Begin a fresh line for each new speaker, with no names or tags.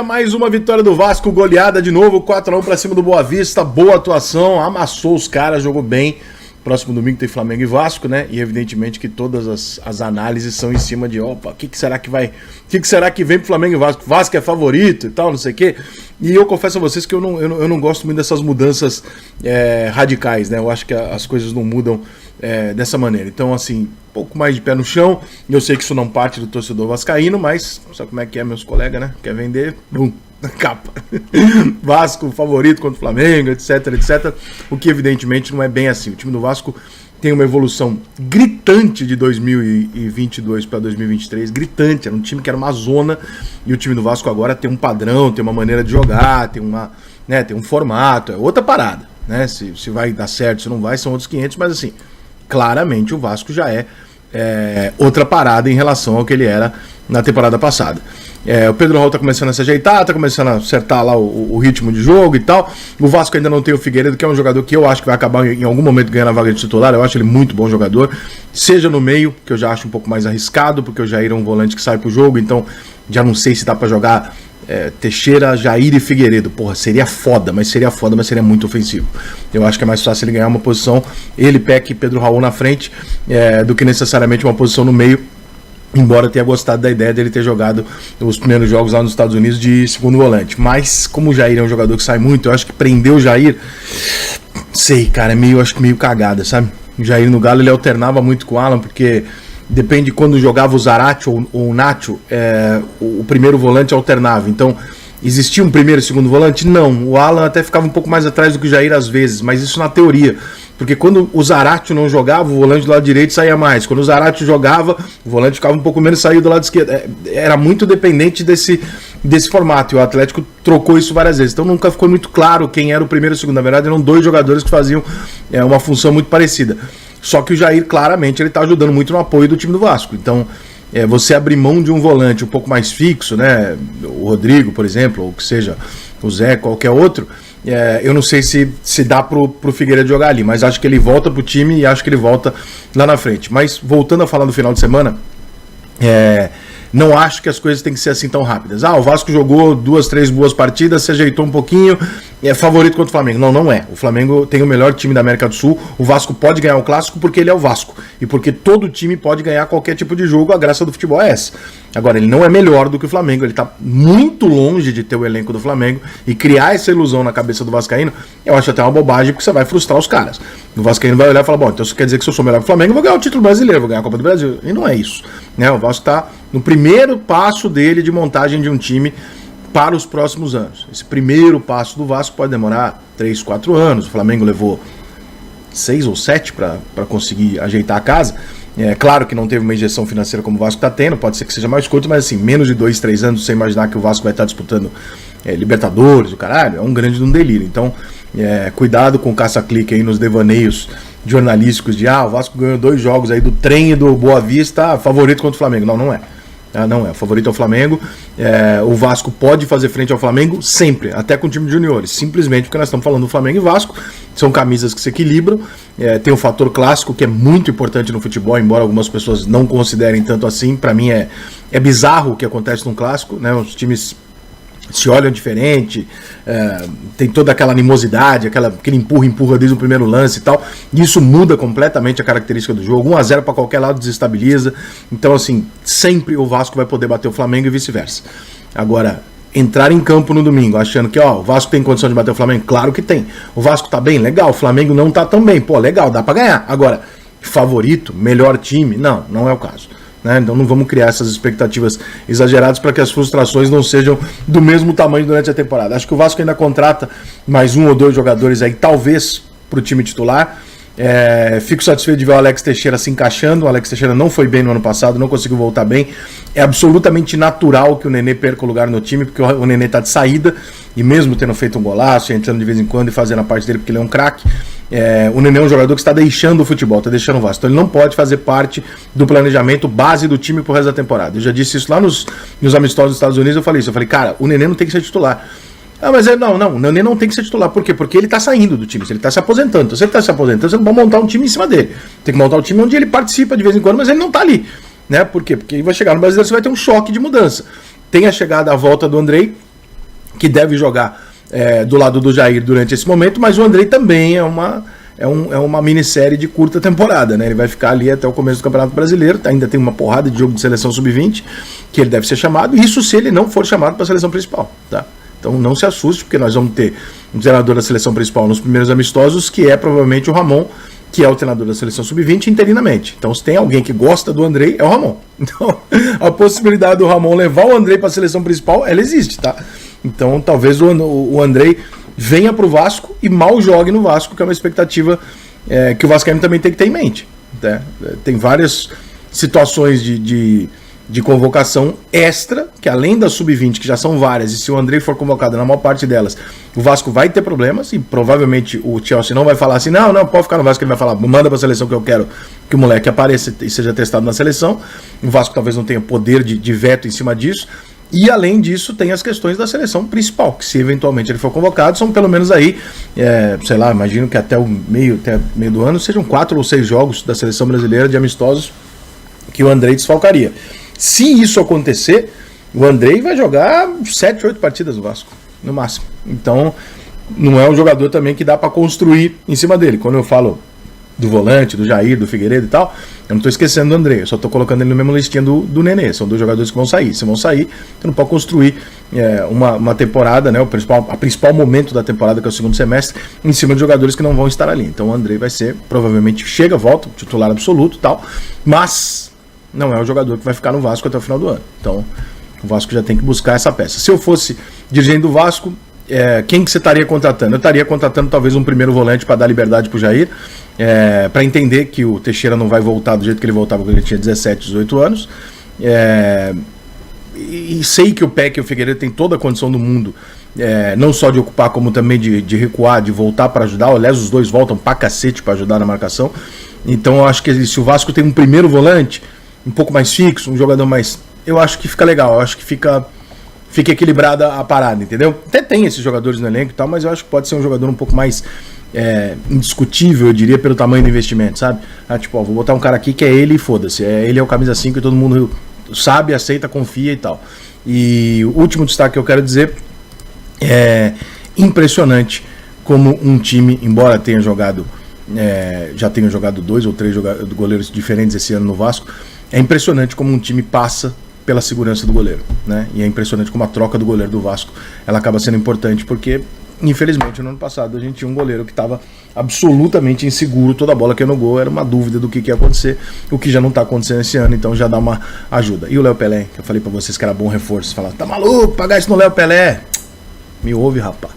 Mais uma vitória do Vasco, goleada de novo, 4-1 pra cima do Boa Vista, boa atuação, amassou os caras, jogou bem. Próximo domingo tem Flamengo e Vasco, né? E evidentemente que todas as análises são em cima de, opa, o que será que vai, o que será que vem pro Flamengo e Vasco? Vasco é favorito e tal, não sei o quê. E eu confesso a vocês que eu não gosto muito dessas mudanças radicais, né? Eu acho que as coisas não mudam dessa maneira. Então, assim, um pouco mais de pé no chão. Eu sei que isso não parte do torcedor vascaíno, mas sabe como é que é, meus colegas, né? Quer vender, bum, na capa. Vasco favorito contra o Flamengo, etc, etc. O que evidentemente não é bem assim. O time do Vasco tem uma evolução gritante de 2022 para 2023, gritante. Era um time que era uma zona e o time do Vasco agora tem um padrão, tem uma maneira de jogar, tem um formato, é outra parada, né? Se vai dar certo, se não vai, são outros 500, mas assim, claramente o Vasco já é outra parada em relação ao que ele era na temporada passada. O Pedro Raul tá começando a se ajeitar, tá começando a acertar lá o ritmo de jogo e tal. O Vasco ainda não tem o Figueiredo, que é um jogador que eu acho que vai acabar em algum momento ganhando a vaga de titular. Eu acho ele muito bom jogador, seja no meio, que eu já acho um pouco mais arriscado, porque o Jair é um volante que sai pro jogo, então já não sei se dá pra jogar Teixeira, Jair e Figueiredo. Porra, seria foda, mas seria muito ofensivo. Eu acho que é mais fácil ele ganhar uma posição, ele, Peck e Pedro Raul na frente, do que necessariamente uma posição no meio. Embora eu tenha gostado da ideia dele ter jogado os primeiros jogos lá nos Estados Unidos de segundo volante. Mas, como o Jair é um jogador que sai muito, eu acho que prender o Jair, sei, cara, acho que meio cagada, sabe? O Jair no Galo, ele alternava muito com o Alan, porque depende de quando jogava o Zarate ou o Nacho, o primeiro volante alternava. Então, existia um primeiro e segundo volante? Não. O Alan até ficava um pouco mais atrás do que o Jair às vezes, mas isso na teoria. Porque quando o Zarate não jogava, o volante do lado direito saía mais. Quando o Zarate jogava, o volante ficava um pouco menos e saía do lado esquerdo. Era muito dependente desse formato. E o Atlético trocou isso várias vezes. Então nunca ficou muito claro quem era o primeiro e o segundo. Na verdade, eram dois jogadores que faziam uma função muito parecida. Só que o Jair, claramente, ele está ajudando muito no apoio do time do Vasco. Então, você abrir mão de um volante um pouco mais fixo, né? O Rodrigo, por exemplo, ou que seja o Zé, qualquer outro. Eu não sei se dá pro Figueiredo jogar ali, mas acho que ele volta pro time e acho que ele volta lá na frente. Mas voltando a falar do final de semana, não acho que as coisas têm que ser assim tão rápidas. O Vasco jogou 2, 3 boas partidas, se ajeitou um pouquinho, é favorito contra o Flamengo. Não é. O Flamengo tem o melhor time da América do Sul. O Vasco pode ganhar o clássico porque ele é o Vasco. E porque todo time pode ganhar qualquer tipo de jogo, a graça do futebol é essa. Agora, ele não é melhor do que o Flamengo, ele tá muito longe de ter o elenco do Flamengo e criar essa ilusão na cabeça do vascaíno, eu acho até uma bobagem, porque você vai frustrar os caras. O vascaíno vai olhar e falar, bom, então isso quer dizer que se eu sou melhor que o Flamengo, eu vou ganhar o título brasileiro, vou ganhar a Copa do Brasil. E não é isso, né? O Vasco tá no primeiro passo dele de montagem de um time para os próximos anos. Esse primeiro passo do Vasco pode demorar 3, 4 anos, o Flamengo levou 6 ou 7 para conseguir ajeitar a casa. Claro que não teve uma injeção financeira como o Vasco está tendo, pode ser que seja mais curto, mas assim, menos de 2, 3 anos, você imaginar que o Vasco vai estar disputando Libertadores, o caralho, é um grande de um delírio. Então, cuidado com o caça-clique aí nos devaneios jornalísticos de o Vasco ganhou 2 jogos aí do trem e do Boa Vista, favorito contra o Flamengo. Não é. Não é, o favorito é o Flamengo. O Vasco pode fazer frente ao Flamengo sempre, até com o time de juniores, simplesmente porque nós estamos falando do Flamengo e Vasco, são camisas que se equilibram. Tem o fator clássico que é muito importante no futebol, embora algumas pessoas não considerem tanto assim. Para mim é bizarro o que acontece num clássico, né? Os times se olham diferente, tem toda aquela animosidade, aquele empurra desde o primeiro lance e tal, e isso muda completamente a característica do jogo. 1-0 para qualquer lado desestabiliza. Então, assim, sempre o Vasco vai poder bater o Flamengo e vice-versa. Agora, entrar em campo no domingo achando que o Vasco tem condição de bater o Flamengo, claro que tem. O Vasco tá bem, legal, o Flamengo não tá tão bem, legal, dá para ganhar. Agora, favorito, melhor time, não é o caso. Então não vamos criar essas expectativas exageradas para que as frustrações não sejam do mesmo tamanho durante a temporada. Acho que o Vasco ainda contrata mais 1 ou 2 jogadores aí, talvez, para o time titular. Fico satisfeito de ver o Alex Teixeira se encaixando. O Alex Teixeira não foi bem no ano passado, não conseguiu voltar bem. É absolutamente natural que o Nenê perca o lugar no time, porque o Nenê está de saída, e mesmo tendo feito um golaço, entrando de vez em quando e fazendo a parte dele porque ele é um craque, o Nenê é um jogador que está deixando o futebol, está deixando o Vasco. Então ele não pode fazer parte do planejamento base do time pro resto da temporada. Eu já disse isso lá nos amistosos dos Estados Unidos, eu falei isso. Eu falei, cara, o Nenê não tem que ser titular. Mas o Nenê não tem que ser titular. Por quê? Porque ele tá saindo do time, ele tá se aposentando. Então, se ele tá se aposentando, você não pode montar um time em cima dele. Tem que montar um time onde ele participa de vez em quando, mas ele não tá ali. Né? Por quê? Porque ele vai chegar no Brasileiro, você vai ter um choque de mudança. Tem a chegada, a volta do Andrei, que deve jogar do lado do Jair durante esse momento, mas o Andrei também é uma minissérie de curta temporada, né? Ele vai ficar ali até o começo do Campeonato Brasileiro, ainda tem uma porrada de jogo de seleção sub-20, que ele deve ser chamado, isso se ele não for chamado para a seleção principal, tá? Então não se assuste, porque nós vamos ter um treinador da seleção principal nos primeiros amistosos, que é provavelmente o Ramon, que é o treinador da seleção sub-20 interinamente. Então se tem alguém que gosta do Andrei, é o Ramon. Então a possibilidade do Ramon levar o Andrei para a seleção principal, ela existe, tá? Então talvez o Andrei venha para o Vasco e mal jogue no Vasco, que é uma expectativa que o Vascaíno também tem que ter em mente, né? Tem várias situações de convocação extra, que além da sub-20, que já são várias, e se o Andrei for convocado na maior parte delas, o Vasco vai ter problemas, e provavelmente o Chelsea não vai falar assim, não, pode ficar no Vasco, ele vai falar, manda para a seleção que eu quero que o moleque apareça e seja testado na seleção. O Vasco talvez não tenha poder de veto em cima disso. E além disso, tem as questões da seleção principal, que se eventualmente ele for convocado, são pelo menos aí, sei lá, imagino que até meio do ano sejam 4 ou 6 jogos da seleção brasileira de amistosos que o Andrei desfalcaria. Se isso acontecer, o Andrei vai jogar 7, 8 partidas no Vasco, no máximo. Então, não é um jogador também que dá para construir em cima dele. Quando eu falo do volante, do Jair, do Figueiredo e tal, eu não estou esquecendo do André, eu só estou colocando ele no mesmo listinha do Nenê. São 2 jogadores que vão sair. Se vão sair, você não pode construir uma temporada, né, a principal momento da temporada, que é o segundo semestre, em cima de jogadores que não vão estar ali. Então o André vai ser, provavelmente volta, titular absoluto e tal, mas não é o jogador que vai ficar no Vasco até o final do ano. Então o Vasco já tem que buscar essa peça. Se eu fosse dirigente do Vasco, quem que você estaria contratando? Eu estaria contratando talvez um primeiro volante para dar liberdade para o Jair, para entender que o Teixeira não vai voltar do jeito que ele voltava quando ele tinha 17, 18 anos. E sei que o Peck e o Figueiredo têm toda a condição do mundo, não só de ocupar, como também de recuar, de voltar para ajudar. Aliás, os dois voltam pra cacete para ajudar na marcação. Então eu acho que se o Vasco tem um primeiro volante um pouco mais fixo, um jogador mais... Eu acho que fica legal, eu acho que fica equilibrada a parada, entendeu? Até tem esses jogadores no elenco e tal, mas eu acho que pode ser um jogador um pouco mais indiscutível, eu diria, pelo tamanho do investimento, sabe? Vou botar um cara aqui que é ele e foda-se. Ele é o camisa 5 e todo mundo sabe, aceita, confia e tal. E o último destaque que eu quero dizer é impressionante como um time, embora tenha jogado, já tenha jogado 2 ou 3 goleiros diferentes esse ano no Vasco, é impressionante como um time passa pela segurança do goleiro, né? E é impressionante como a troca do goleiro do Vasco ela acaba sendo importante, porque infelizmente no ano passado a gente tinha um goleiro que estava absolutamente inseguro, toda a bola que ia no gol era uma dúvida do que ia acontecer, o que já não está acontecendo esse ano, então já dá uma ajuda. E o Léo Pelé, que eu falei para vocês que era bom reforço, falar, tá maluco, pagar isso no Léo Pelé? Me ouve, rapaz.